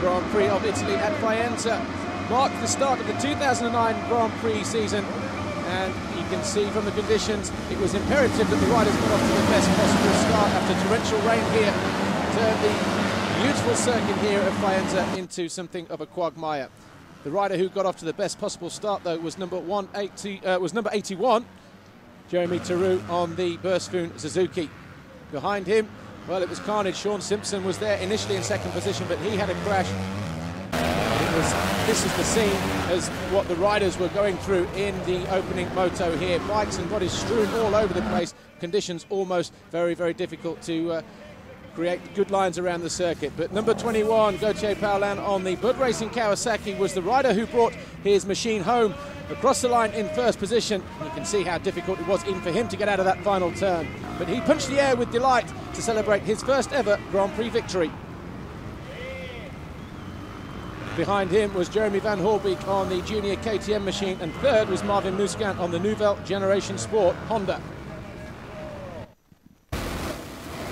Grand Prix of Italy at Faenza marked the start of the 2009 Grand Prix season, and you can see from the conditions it was imperative that the riders got off to the best possible start after torrential rain here turned the beautiful circuit here at Faenza into something of a quagmire. The rider who got off to the best possible start, though, was number 81, Jeremy Tarou on the Burstfoon Suzuki. Behind him, well, it was carnage. Sean Simpson was there initially in second position, but he had a crash. This is the scene as what the riders were going through in the opening moto here. Bikes and bodies strewn all over the place. Conditions almost very, very difficult to create good lines around the circuit. But number 21, Gauthier Paulin on the Bud Racing Kawasaki, was the rider who brought his machine home across the line in first position. You can see how difficult it was even for him to get out of that final turn. But he punched the air with delight to celebrate his first ever Grand Prix victory. Behind him was Jeremy Van Hoorbeek on the junior KTM machine, and third was Marvin Musquin on the Nouvelle Generation Sport Honda.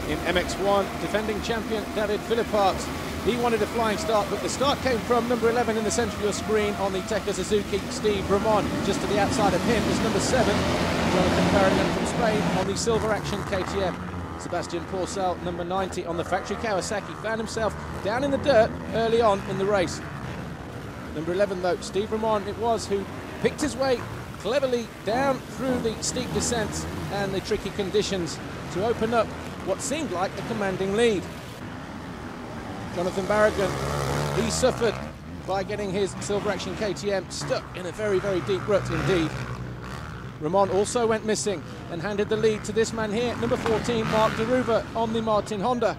In MX1, defending champion David Philippart, he wanted a flying start, but the start came from number 11 in the centre of your screen on the Tekka Suzuki, Steve Ramon. Just to the outside of him was number 7, Jonathan Barrigan from Spain on the Silver Action KTM. Sebastian Porcel, number 90 on the factory Kawasaki, found himself down in the dirt early on in the race. Number 11, though, Steve Ramon it was who picked his way cleverly down through the steep descents and the tricky conditions to open up what seemed like a commanding lead. Jonathan Barrigan, he suffered by getting his Silver Action KTM stuck in a very, very deep rut indeed. Ramon also went missing and handed the lead to this man here, number 14, Mark de Ruver on the Martin Honda.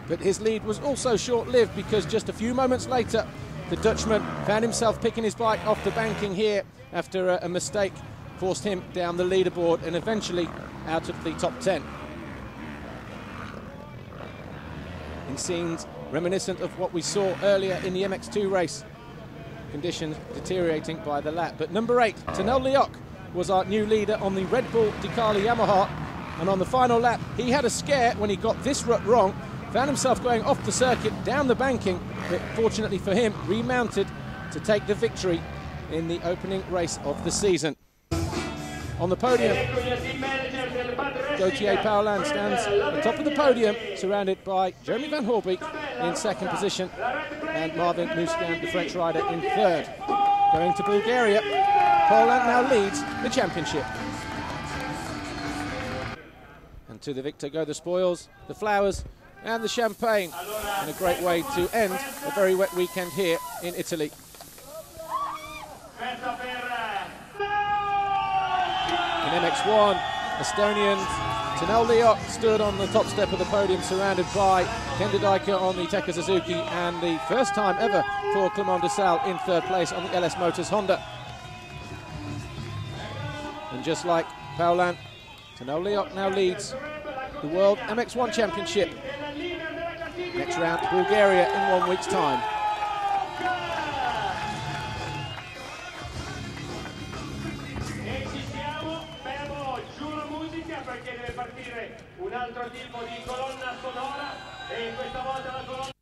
But his lead was also short-lived, because just a few moments later, the Dutchman found himself picking his bike off the banking here after a mistake forced him down the leaderboard and eventually out of the top 10. In scenes reminiscent of what we saw earlier in the MX2 race, conditions deteriorating by the lap. But number 8, Tanel Leoc, was our new leader on the Red Bull Ducati Yamaha, and on the final lap he had a scare when he got this rut wrong, found himself going off the circuit down the banking, but fortunately for him remounted to take the victory in the opening race of the season. On the podium, Gauthier Paulin stands at the top of the podium, surrounded by Jeremy Van Hoorbeek in second position and Marvin Musquin, the French rider, in third. Going to Bulgaria, Paulin now leads the championship. And to the victor go the spoils, the flowers and the champagne, and a great way to end a very wet weekend here in Italy. In MX1, Estonian Tanel Leoc stood on the top step of the podium, surrounded by Ken de Dijker on the Tekka Suzuki, and the first time ever for Clement de Salle in third place on the LS Motors Honda. And just like Paulin, Tanel Leoc now leads the World MX1 Championship. Next round, Bulgaria in 1 week's time. Perché deve partire un altro tipo di colonna sonora, e questa volta la colonna